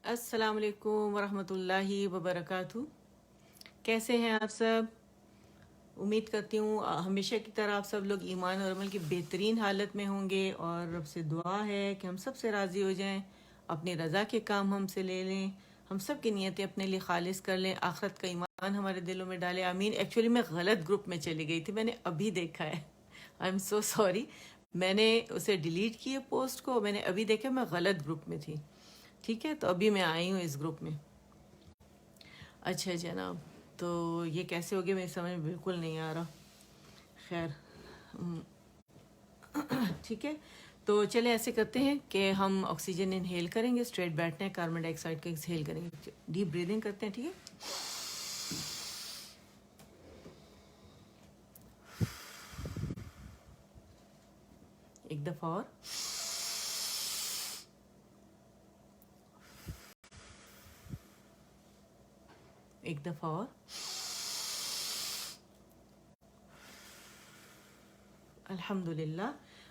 السلام علیکم ورحمۃ اللہ وبرکاتہ. کیسے ہیں آپ سب؟ امید کرتی ہوں ہمیشہ کی طرح آپ سب لوگ ایمان اور عمل کی بہترین حالت میں ہوں گے، اور رب سے دعا ہے کہ ہم سب سے راضی ہو جائیں، اپنی رضا کے کام ہم سے لے لیں، ہم سب کی نیتیں اپنے لیے خالص کر لیں، آخرت کا ایمان ہمارے دلوں میں ڈالے. آمین. ایکچولی میں غلط گروپ میں چلی گئی تھی، میں نے ابھی دیکھا ہے. I am so sorry. میں نے اسے ڈیلیٹ کیے پوسٹ کو، میں نے ابھی دیکھا میں غلط گروپ میں تھی. ٹھیک ہے، تو ابھی میں آئی ہوں اس گروپ میں. اچھا جناب، تو یہ کیسے ہو گیا میری سمجھ میں بالکل نہیں آ رہا. خیر، ٹھیک ہے. تو چلے ایسے کرتے ہیں کہ ہم آکسیجن انہیل کریں گے، اسٹریٹ بیٹھتے ہیں، کاربن ڈائی آکسائڈ کا ایکسہیل کریں گے. ڈیپ بریدنگ کرتے ہیں. ٹھیک ہے، ایک دفعہ اور. ایک دفعہ اور. الحمد للہ.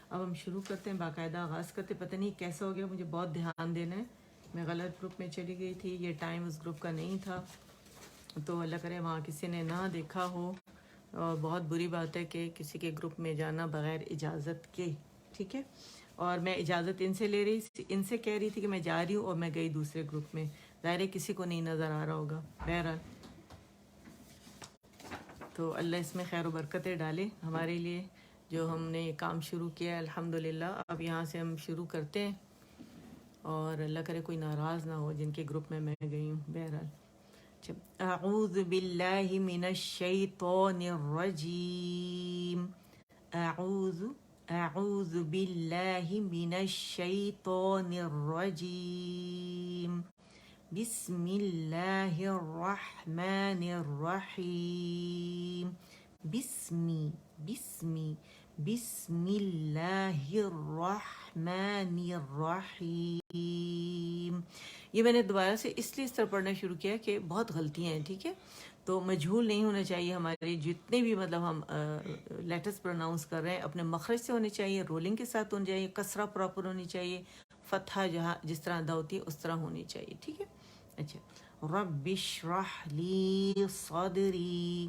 اب ہم شروع کرتے ہیں، باقاعدہ آغاز کرتے. پتہ نہیں کیسا ہو گیا، مجھے بہت دھیان دینا ہے. میں غلط گروپ میں چلی گئی تھی، یہ ٹائم اس گروپ کا نہیں تھا، تو اللہ کرے وہاں کسی نے نہ دیکھا ہو. اور بہت بری بات ہے کہ کسی کے گروپ میں جانا بغیر اجازت کے. ٹھیک ہے، اور میں اجازت ان سے لے رہی، ان سے کہہ رہی تھی کہ میں جا رہی ہوں، اور میں گئی دوسرے گروپ میں. ظاہر ہے کسی کو نہیں نظر آ رہا ہوگا. بہرحال، تو اللہ اس میں خیر و برکتیں ڈالے ہمارے لیے جو ہم نے یہ کام شروع کیا ہے. الحمدللہ. اب یہاں سے ہم شروع کرتے ہیں، اور اللہ کرے کوئی ناراض نہ ہو جن کے گروپ میں گئی ہوں. بہرحال، اعوذ باللہ من الشیطان الرجیم. اعوذ اعوذ باللہ من الشیطان الرجیم. بسم اللہ الرحمن الرحیم. بسمی بسمی بسم اللہ الرحمن الرحیم. یہ میں نے دوبارہ سے اس لیے اس طرح پڑھنا شروع کیا کہ بہت غلطیاں ہیں. ٹھیک ہے، تو مجہول نہیں ہونا چاہیے. ہمارے جتنے بھی ہم لیٹرز پروناؤنس کر رہے ہیں اپنے مخرج سے ہونے چاہیے، رولنگ کے ساتھ ہونے چاہیے، کسرہ پراپر ہونی چاہیے، فتحہ جہاں جس طرح ادا ہوتی ہے اس طرح ہونی چاہیے. ٹھیک ہے. اچھا، رب اشرح لی صدری.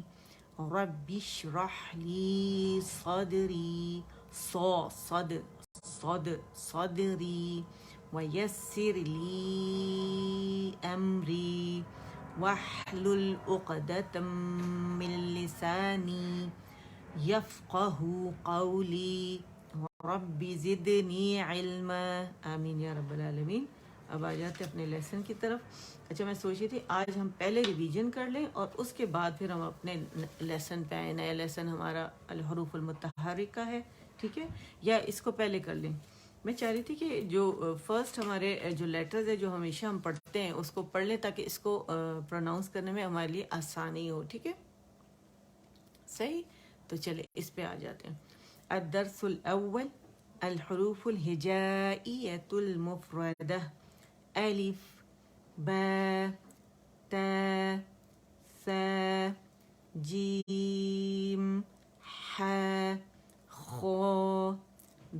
رب اشرح لی صدری. صد صدری. ویسر لی امری. واحلل عقدۃ من لسانی یفقہ قولی. رب زدنی علما. آمین یا رب العالمین. اب آ جاتے اپنے لیسن کی طرف. اچھا، میں سوچی تھی آج ہم پہلے ریویژن کر لیں اور اس کے بعد پھر ہم اپنے لیسن پہ آئیں. نیا لیسن ہمارا الحروف المتحرک کا ہے. ٹھیک ہے، یا اس کو پہلے کر لیں. میں چاہ رہی تھی کہ جو فرسٹ ہمارے جو لیٹرز ہے جو ہمیشہ ہم پڑھتے ہیں اس کو پڑھ لیں تاکہ اس کو پروناؤنس کرنے میں ہمارے لیے آسانی ہو. ٹھیک ہے، صحیح. تو چلے اس پہ آ جاتے ہیں. الدرس الاول الحروف الہجائیۃ المفردہ. الف، با، تا، ثا، جیم، ح، خا،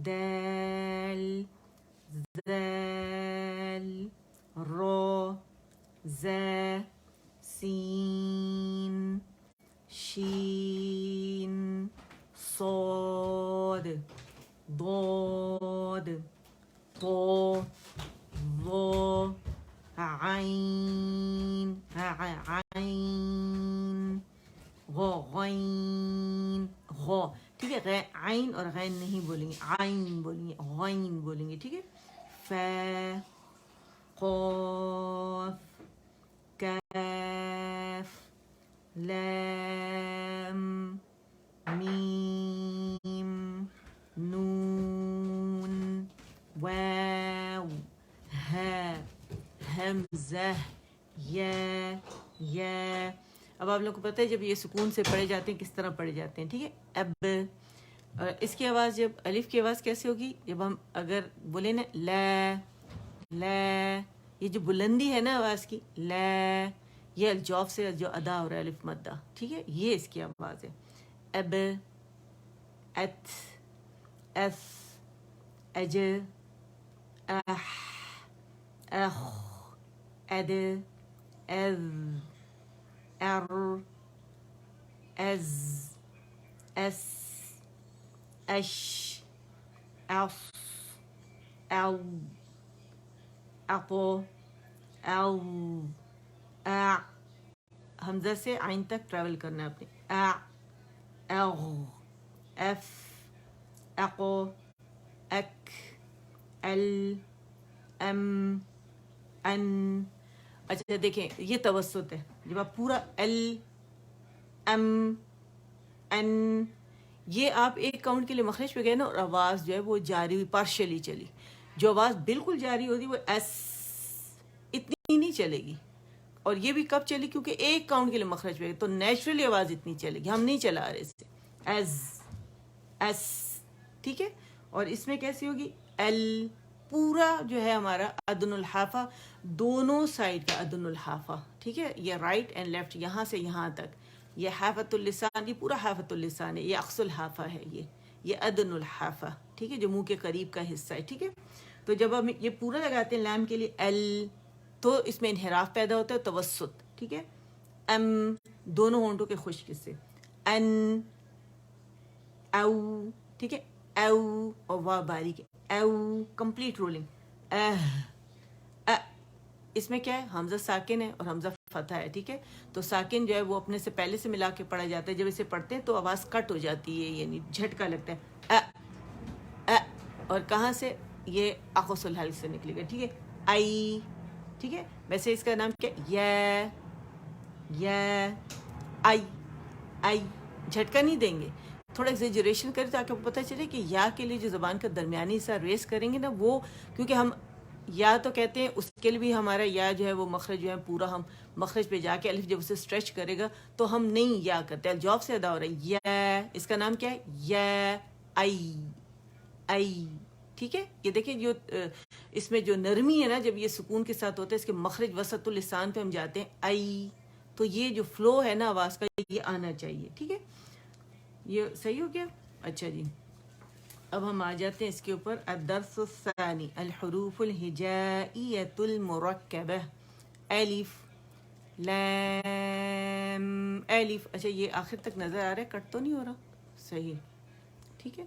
دال، ذال، را، زا، سین، شین، صاد، ضاد، طا، ظا، عین، عین، غین، غا. ٹھیک ہے، عین اور غین نہیں بولیں گے، عین بولیں گے، غین بولیں گے. ٹھیک ہے. فا، قاف، کاف، لام، میم، نون، واو، ہا، حمزہ، یا. اب آپ لوگوں کو پتہ ہے جب یہ سکون سے پڑھے جاتے ہیں کس طرح پڑھے جاتے ہیں. ٹھیک ہے. اب اس کی آواز، جب الف کی آواز کیسے ہوگی؟ جب ہم اگر بولیں نا لا، لا، یہ جو بلندی ہے نا آواز کی، لا، یہ الجوف سے جو ادا ہو رہا ہے الف مدہ. ٹھیک ہے، یہ اس کی آواز ہے. اب، ات، اف، اج، اح، اخ، اد از ار از اس اش اف او اقو او ا حمزہ سے عین تک ٹریول کرنا ہے اپنے اغ اف اقو اک ال ام ان. اچھا دیکھیں یہ توسط ہے. جب آپ پورا ال ام ان یہ آپ ایک کاؤنٹ کے لیے مخرج پہ گئے نا اور آواز جو ہے وہ جاری ہوئی, پارشلی چلی. جو آواز بالکل جاری ہوتی وہ ایس اتنی نہیں چلے گی. اور یہ بھی کب چلی کیونکہ ایک کاؤنٹ کے لیے مخرج پہ گئے تو نیچرلی آواز اتنی چلے گی. ہم نہیں چلا رہے اس سے ایز ایس, ٹھیک ہے. اور اس میں کیسی ہوگی ایل پورا جو ہے ہمارا ادن الحافہ دونوں سائڈ کا ادن الحافہ, ٹھیک ہے. یہ رائٹ اینڈ لیفٹ یہاں سے یہاں تک یہ حافۃ اللسان, یہ پورا حافۃ اللسان ہے. یہ اقصى الحافہ ہے, یہ ادن الحافہ, ٹھیک ہے, جو منہ کے قریب کا حصہ ہے, ٹھیک ہے. تو جب ہم یہ پورا لگاتے ہیں لام کے لیے ایل تو اس میں انحراف پیدا ہوتا ہے, توسط, ٹھیک ہے. ام دونوں ہونٹوں کے خشک سے, ان او, ٹھیک ہے, او اور وا باریک, او کمپلیٹ رولنگ. اس میں کیا ہے حمزہ ساکن ہے اور حمزہ فتح ہے, ٹھیک ہے. تو ساکن جو ہے وہ اپنے سے پہلے سے ملا کے پڑھا جاتا ہے. جب اسے پڑھتے ہیں تو آواز کٹ ہو جاتی ہے, یعنی جھٹکا لگتا ہے. اور کہاں سے یہ اقصى الحلق سے نکلے گا, ٹھیک ہے. آئی, ٹھیک ہے. ویسے اس کا نام کیا یا آئی آئی, جھٹکا نہیں دیں گے, تھوڑا ایگزیجریشن کریں تاکہ آپ کو پتہ چلے کہ یا کے لیے جو زبان کا درمیانی حصہ ریس کریں گے نا وہ, کیونکہ ہم یا تو کہتے ہیں اس کے لیے بھی ہمارا یا جو ہے وہ مخرج جو ہے پورا ہم مخرج پہ جا کے الف جب اسے اسٹریچ کرے گا تو ہم نہیں یا کرتے, الجوف سے ادا ہو رہا ہے یا. اس کا نام کیا ہے یا آئی آئی, ٹھیک ہے. یہ دیکھیں جو اس میں جو نرمی ہے نا جب یہ سکون کے ساتھ ہوتا ہے, اس کے مخرج وسط اللسان پہ ہم جاتے ہیں آئی, تو یہ جو فلو ہے نا آواز کا یہ آنا چاہیے, ٹھیک ہے. یہ صحیح ہو گیا. اچھا جی, اب ہم آ جاتے ہیں اس کے اوپر. الدرس الثانی الحروف الہجائیۃ المرکبہ. الف لام الف. اچھا یہ آخر تک نظر آ رہا ہے, کٹ تو نہیں ہو رہا, صحیح, ٹھیک ہے.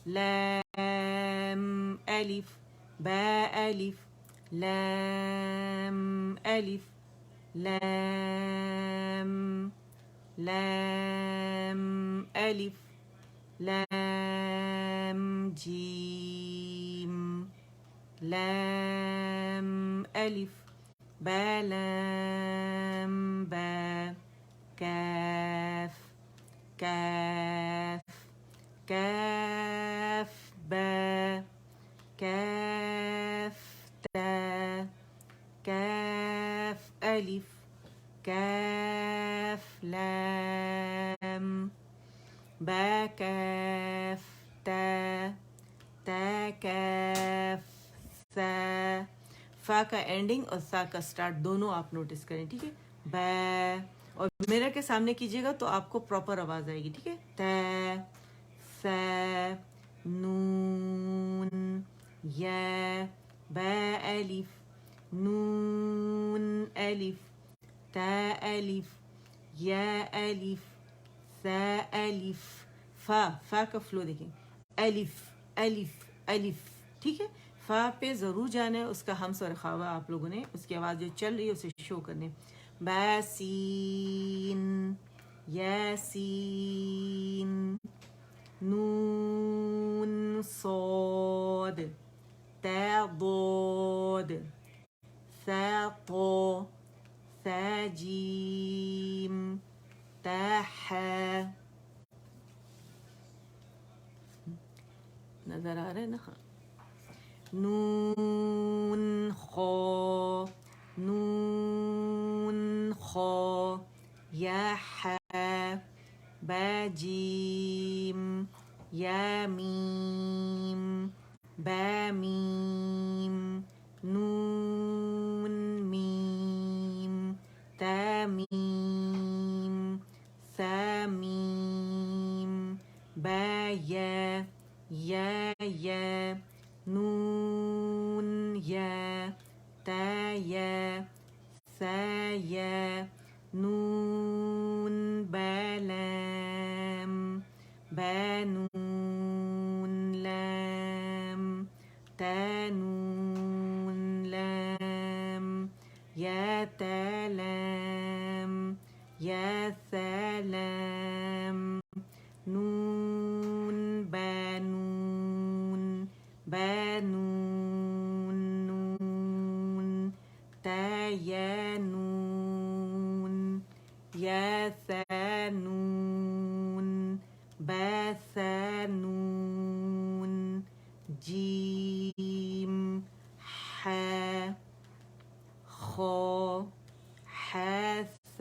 لام الف با الف لام الف لام لام الف لام جیم لام الف با لام با کاف کاف کاف با کاف تا کاف الف کاف لام با کاف تا تا کاف سا. فا کا اینڈنگ اور سا کا سٹارٹ دونوں آپ نوٹس کریں, ٹھیک ہے. با اور میرر کے سامنے کیجیے گا تو آپ کو پراپر آواز آئے گی, ٹھیک ہے. تا سا نون یا با الف نون الف تا الف یا الف سا الف. فا کا فلو دیکھیں, الف الف الف, ٹھیک ہے. فا پہ ضرور جانا ہے, اس کا ہمس اور خاوا آپ لوگوں نے اس کی آواز جو چل رہی ہے اسے شو کرنے. با سین یاسین نون صاد تا ضاد ثا طا ثا جیم تا حا. نظر آ رہا ہے نا. نون خا نون خا یا حا با جیم یا میم با میم نون میم تا میم ثا میم با یا یا نون یا تا یا سا نون بلام بنون لام تنون لام یا تلام یا سلام نون بنون بنون نون تینون یسنون بسنون جیم ح خا حس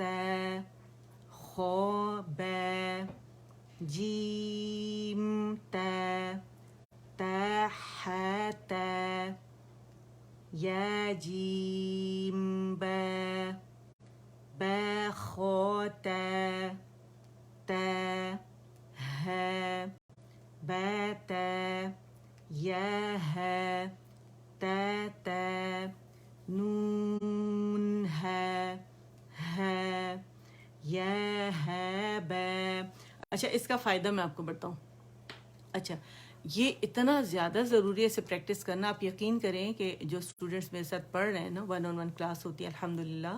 خواب جیم تا تحت یا جیم با بخات تا ه بت یه تت نون ه یہ اچھا اس کا فائدہ میں آپ کو بتاؤں. اچھا یہ اتنا زیادہ ضروری ہے اسے پریکٹس کرنا. آپ یقین کریں کہ جو اسٹوڈنٹس میرے ساتھ پڑھ رہے ہیں نا 1-on-1 کلاس ہوتی ہے الحمدللہ,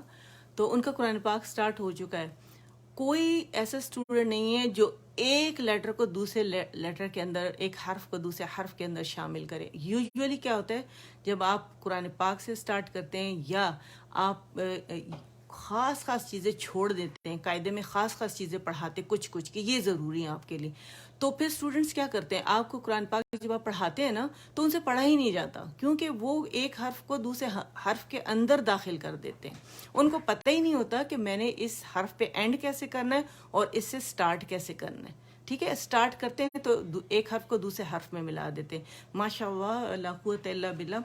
تو ان کا قرآن پاک سٹارٹ ہو چکا ہے. کوئی ایسا اسٹوڈنٹ نہیں ہے جو ایک لیٹر کو دوسرے لیٹر کے اندر, ایک حرف کو دوسرے حرف کے اندر شامل کرے. یوزولی کیا ہوتا ہے جب آپ قرآن پاک سے سٹارٹ کرتے ہیں یا آپ خاص چیزیں چھوڑ دیتے ہیں, قاعدے میں خاص چیزیں پڑھاتے کچھ کہ یہ ضروری ہیں آپ کے لیے, تو پھر اسٹوڈنٹس کیا کرتے ہیں, آپ کو قرآن پاک جب آپ پڑھاتے ہیں نا تو ان سے پڑھا ہی نہیں جاتا, کیونکہ وہ ایک حرف کو دوسرے حرف کے اندر داخل کر دیتے ہیں. ان کو پتہ ہی نہیں ہوتا کہ میں نے اس حرف پہ اینڈ کیسے کرنا ہے اور اس سے سٹارٹ کیسے کرنا ہے. ٹھیک ہے, سٹارٹ کرتے ہیں تو ایک حرف کو دوسرے حرف میں ملا دیتے ہیں. ماشاء اللہ لا قوت الا باللہ,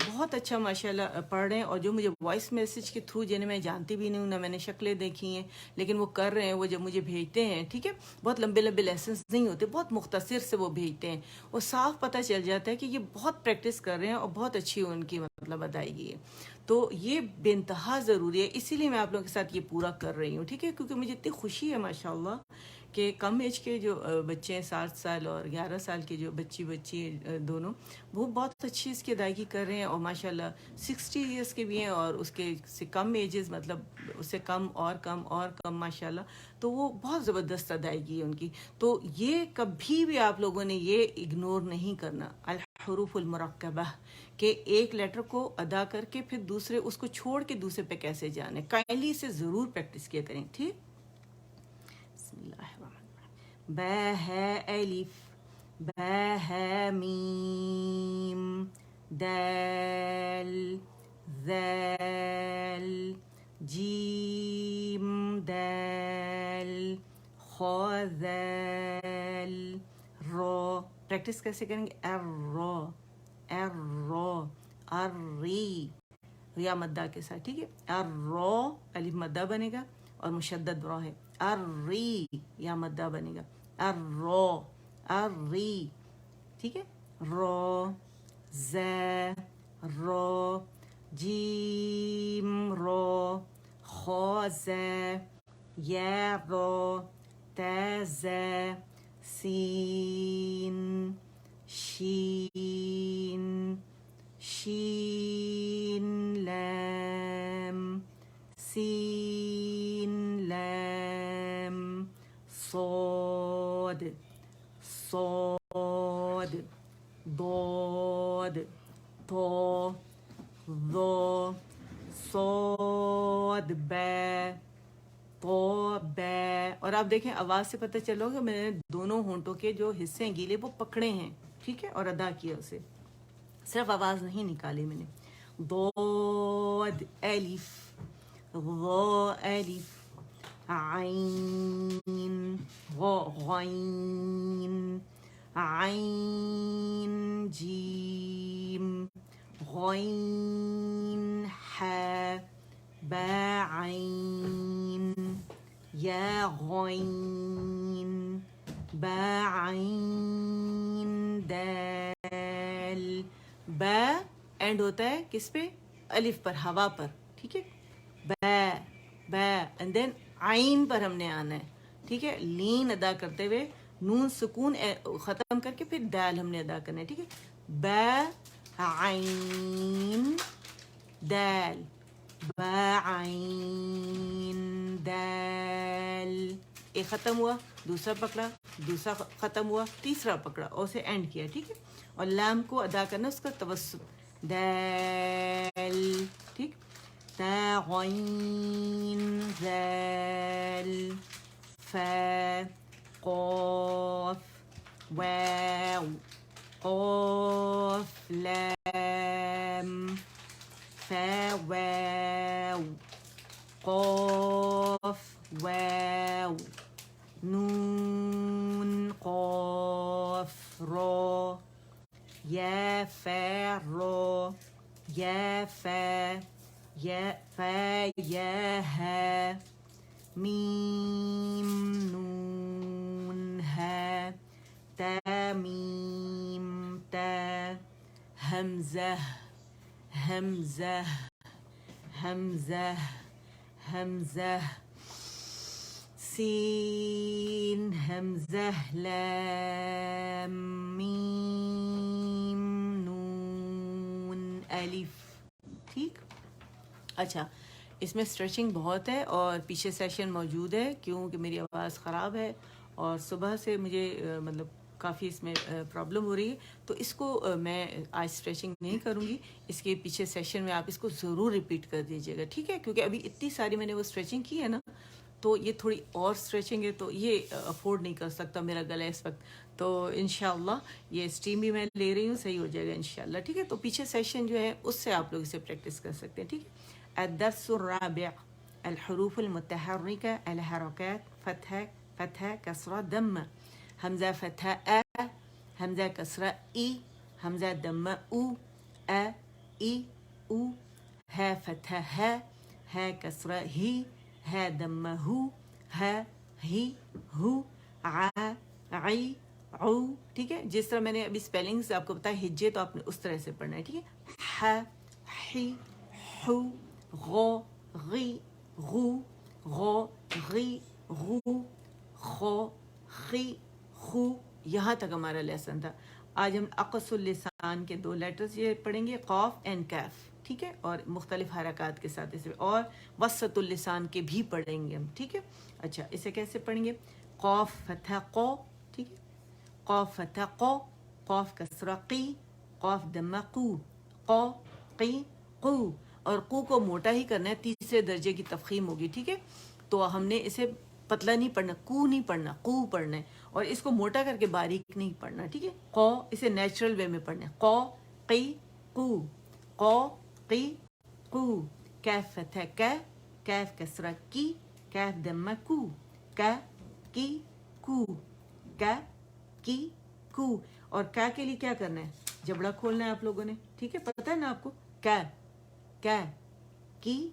بہت اچھا ماشاء اللہ پڑھ رہے ہیں. اور جو مجھے وائس میسیج کے تھرو, جنہیں میں جانتی بھی نہیں ہوں, نہ میں نے شکلیں دیکھی ہیں, لیکن وہ کر رہے ہیں, وہ جب مجھے بھیجتے ہیں, ٹھیک ہے, بہت لمبے لیسنس نہیں ہوتے, بہت مختصر سے وہ بھیجتے ہیں, وہ صاف پتہ چل جاتا ہے کہ یہ بہت پریکٹس کر رہے ہیں اور بہت اچھی ان کی مطلب ادائیگی ہے. تو یہ بے انتہا ضروری ہے, اسی لیے میں آپ لوگوں کے ساتھ یہ پورا کر رہی ہوں. ٹھیک ہے, کیونکہ مجھے اتنی خوشی ہے ماشاء اللہ کہ کم ایج کے جو بچے ہیں, 7 سال اور 11 سال کے جو بچی دونوں, وہ بہت اچھی اس کی ادائیگی کر رہے ہیں. اور ماشاء اللہ 60 ایئرس کے بھی ہیں اور اس کے سے کم ایجز, مطلب اس سے کم ماشاء اللہ. تو وہ بہت زبردست ادائیگی ہے ان کی. تو یہ کبھی بھی آپ لوگوں نے یہ اگنور نہیں کرنا, الحروف المرکبہ, کہ ایک لیٹر کو ادا کر کے پھر دوسرے اس کو چھوڑ کے دوسرے پہ کیسے جانے. کائنڈلی سے ضرور پریکٹس کیا کریں. ٹھیک, بسم اللہ الرحمن الرحیم. با ہے الف, با ہے میم, دال ذال, جیم دال, خا ذال, را. پریکٹس کیسے کریں گے, الرا الرا, الری, یا مدہ کے ساتھ. ٹھیک ہے, الرا الف مدہ بنے گا اور مشدد را ہے. الری یا مدہ بنے گا, الرا الری. ٹھیک ہے, را ز را, جیم را, خا ز, یا را, تا ز, سین شین, شین لام, سین لام, صاد صاد, ضاد طا, ظا, صاد با, طا با. اور آپ دیکھیں آواز سے پتہ چلو کہ میں نے دونوں ہونٹوں کے جو حصے ہیں گیلے وہ پکڑے ہیں. ٹھیک ہے, اور ادا کیا اسے, صرف آواز نہیں نکالی میں نے. ضاد الف, غا الف, عین غا غین, عین جیم, غین ح, با عین, یا غین, با عین دال. با اینڈ ہوتا ہے کس پہ, الف پر, ہوا پر. ٹھیک ہے, بے بے اینڈ دین عین پر ہم نے آنا ہے، ٹھیک ہے، لین ادا کرتے ہوئے نون سکون ختم کر کے پھر دال ہم نے ادا کرنا ہے، ٹھیک ہے، بے عین دال، بعین دال، ایک ختم ہوا، دوسرا پکڑا، دوسرا ختم ہوا، تیسرا پکڑا اور اسے اینڈ کیا، ٹھیک ہے، اور لام کو ادا کرنا اس کا توسط، دال، ٹھیک، غین ذال فا قاف واو قاف لام فا واو قاف واو نون قاف را یا فا را یا فا یا ها میم نون ها تا میم تا همزه همزه همزه همزه سین همزه لام میم نون الف، ٹھیک. اچھا اس میں اسٹریچنگ بہت ہے اور پیچھے سیشن موجود ہے کیونکہ میری آواز خراب ہے اور صبح سے مجھے مطلب کافی اس میں پرابلم ہو رہی ہے، تو اس کو میں آج اسٹریچنگ نہیں کروں گی، اس کے پیچھے سیشن میں آپ اس کو ضرور ریپیٹ کر دیجیے گا، ٹھیک ہے، کیونکہ ابھی اتنی ساری میں نے وہ اسٹریچنگ کی ہے نا، تو یہ تھوڑی اور اسٹریچنگ ہے تو یہ افورڈ نہیں کر سکتا میرا گلا اس وقت، تو انشاءاللہ یہ اسٹیم بھی میں لے رہی ہوں، صحیح ہو جائے گا انشاءاللہ، ٹھیک ہے. تو پیچھے سیشن جو ہے اس سے آپ لوگ اسے پریکٹس کر سکتے ہیں، ٹھیک ہے. الدرس الرابع الحروف المتحركة الحركات فتحة فتحة كسرة ضمة همزة فتحة أ همزة كسرة إي همزة ضمة أو أ إي أو ها فتحة ها ها كسرة هي ها ضمة هو ها ہی ہو ع عی عو، ٹھیک ہے. جس طرح میں نے ابھی اسپیلنگس آپ کو بتایا ہجے تو آپ نے اس طرح سے پڑھنا ہے، ٹھیک ہے. ح حی حو غو غی غو غو غی غو خو خی خو. یہاں تک ہمارا لیسن تھا. آج ہم اقص اللسان کے 2 لیٹرز یہ پڑھیں گے، قاف اینڈ کیف، ٹھیک ہے، اور مختلف حرکات کے ساتھ اسے، اور وسط اللسان کے بھی پڑھیں گے ہم، ٹھیک ہے. اچھا اسے کیسے پڑھیں گے؟ قاف فتح قو، ٹھیک ہے، قاف فتح قو، قاف کسرہ قی، قاف دمہ قو، قو قی قو، اور قو کو موٹا ہی کرنا ہے، تیسرے درجے کی تفخیم ہوگی، ٹھیک ہے. تو ہم نے اسے پتلا نہیں پڑھنا، کو نہیں پڑھنا، قو پڑھنا ہے، اور اس کو موٹا کر کے باریک نہیں پڑھنا، ٹھیک ہے. قو اسے نیچرل وے میں پڑھنا ہے، قو قی قو، قو قی قو. کیف فتح کا، کیف کسرہ کی، کیف دمہ کو، کا کی کو، کا کی کو. اور کا کے لیے کیا کرنا ہے؟ جبڑا کھولنا ہے آپ لوگوں نے، ٹھیک ہے، پتہ ہے نا آپ کو. کا کی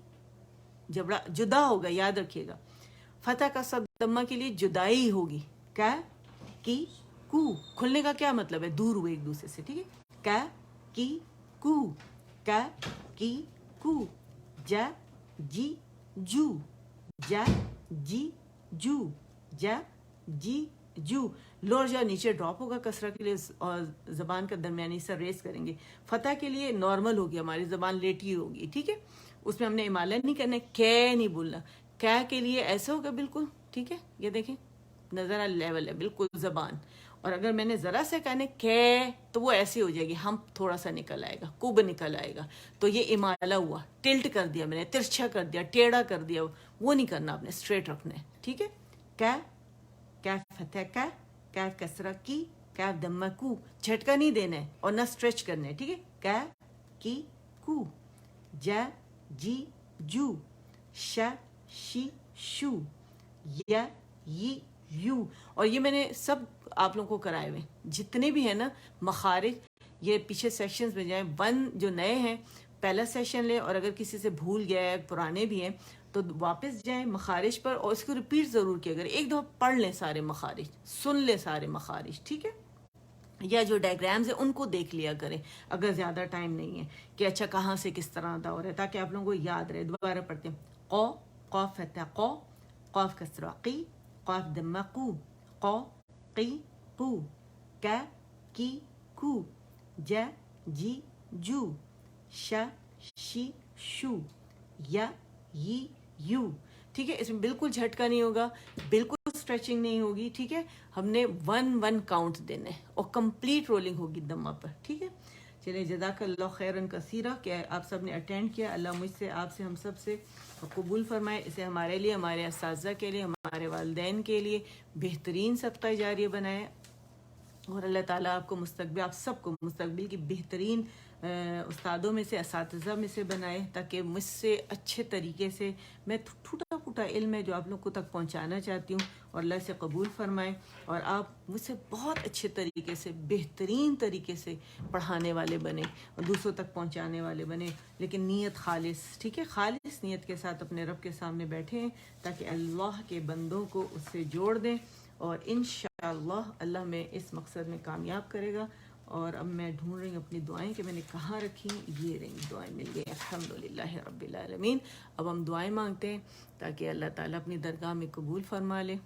جبڑا جدا ہوگا، یاد رکھیے گا. فتح کا صدمہ کے لیے جدائی ہوگی، کا کی کو. کھلنے کا کیا مطلب ہے؟ دور ہوئے ایک دوسرے سے، ٹھیک ہے. کا کی کو، کا کی کو. جا جی جو، جا جی جو، جا جی جو. لور جا نیچے ڈراپ ہوگا کسرہ کے لیے، اور زبان کا درمیانی سر ریس کریں گے. فتح کے لیے نارمل ہوگی، ہماری زبان لیٹی ہوگی، ٹھیک ہے. اس میں ہم نے امالہ نہیں کرنا، کی نہیں بولنا. کی کے لیے ایسا ہوگا بالکل، ٹھیک ہے. یہ دیکھیں نظر لیول ہے بالکل زبان، اور اگر میں نے ذرا سے کہنے کی تو وہ ایسی ہو جائے گی، ہم تھوڑا سا نکل آئے گا، کب نکل آئے گا، تو یہ امالہ ہوا. ٹلٹ کر دیا میں نے، ترچھا کر دیا، ٹیڑھا کر دیا، وہ نہیں کرنا، آپ نے اسٹریٹ رکھنا ہے، ٹھیک ہے. کیف فتح کا، کیف کسرہ کی، کیف دمہ کو. جھٹکا نہیں دینا ہے اور نہ اسٹریچ کرنا ہے، ٹھیک ہے. کا کی کو. جا جی جو، شا شی شو، یا یی یو. اور یہ میں نے سب آپ لوگوں کو کرائے ہوئے جتنے بھی ہیں نا مخارج. یہ پیچھے سیکشنز میں جائیں، جو نئے ہیں پہلا سیشن لیں، اور اگر کسی سے بھول گیا ہے، پرانے بھی ہیں، تو واپس جائیں مخارج پر اور اس کو ریپیٹ ضرور کیا. اگر ایک دفعہ پڑھ لیں سارے مخارج، سن لیں سارے مخارج، ٹھیک ہے. یا جو ڈائیگرامز ہیں ان کو دیکھ لیا کریں اگر زیادہ ٹائم نہیں ہے کہ اچھا کہاں سے کس طرح ادا ہو رہا ہے، تاکہ آپ لوگوں کو یاد رہے. دوبارہ پڑھتے ہیں. قو، قاف فتح قو، قاف کسرہ قی، قاف دمہ قو، قو قی قو، کا کی کو، جا جی جو، شا شی شو، یا یی یو. ٹھیک ہے، اس میں بالکل جھٹکا نہیں ہوگا، بالکل اسٹریچنگ نہیں ہوگی. ٹھیک ہے، ہم نے 1 کاؤنٹ دینے اور کمپلیٹ رولنگ ہوگی دمہ پر. ٹھیک ہے، چلے جزاک اللہ خیرن کثیرہ کہ آپ سب نے اٹینڈ کیا. اللہ مجھ سے، آپ سے، ہم سب سے قبول فرمائے. اسے ہمارے لیے، ہمارے اساتذہ کے لیے، ہمارے والدین کے لیے بہترین صدقہ جاریہ بنائے. اور اللہ تعالیٰ آپ کو مستقبل، آپ سب کو مستقبل کی بہترین استادوں میں سے، اساتذہ میں سے بنائے، تاکہ مجھ سے اچھے طریقے سے میں ٹوٹا پھوٹا علم ہے جو آپ لوگوں تک پہنچانا چاہتی ہوں، اور اللہ سے قبول فرمائے. اور آپ مجھ سے بہت اچھے طریقے سے، بہترین طریقے سے پڑھانے والے بنے اور دوسروں تک پہنچانے والے بنے، لیکن نیت خالص. ٹھیک ہے، خالص نیت کے ساتھ اپنے رب کے سامنے بیٹھے ہیں، تاکہ اللہ کے بندوں کو اس سے جوڑ دیں، اور انشاءاللہ اللہ میں اس مقصد میں کامیاب کرے گا. اور اب میں ڈھونڈ رہی ہوں اپنی دعائیں کہ میں نے کہاں رکھی ہیں. یہ رہی دعائیں، مل گئی الحمدللہ رب العالمین. اب ہم دعائیں مانگتے ہیں تاکہ اللہ تعالیٰ اپنی درگاہ میں قبول فرما لے.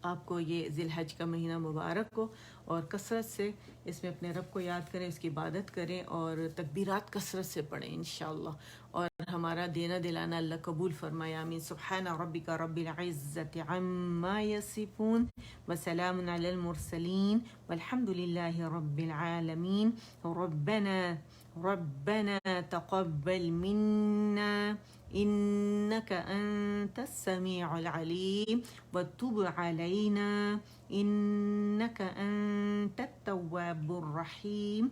آپ کو یہ ذی الحج کا مہینہ مبارک ہو، اور کثرت سے اس میں اپنے رب کو یاد کریں، اس کی عبادت کریں، اور تکبیرات کثرت سے پڑھیں انشاءاللہ. اور ہمارا دینا دلانا اللہ قبول فرمائے. آمین. سبحان ربک رب العزت عما یصفون وسلام علی المرسلین والحمد للہ رب العالمین. ربنا تقبل منا إنك أنت السميع العليم وتب علينا إنك أنت التواب الرحيم.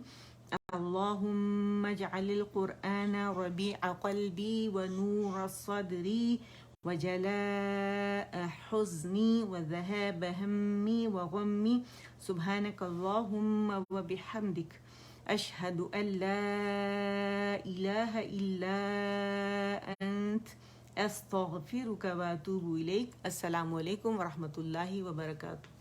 اللهم اجعل القرآن ربيع قلبي ونور صدري وجلاء حزني وذهاب همي وغمي. سبحانك اللهم وبحمدك أشهد أن لا إله إلا أنت أستغفرك وأتوب إليك. السلام علیکم ورحمۃ اللہ وبرکاتہ.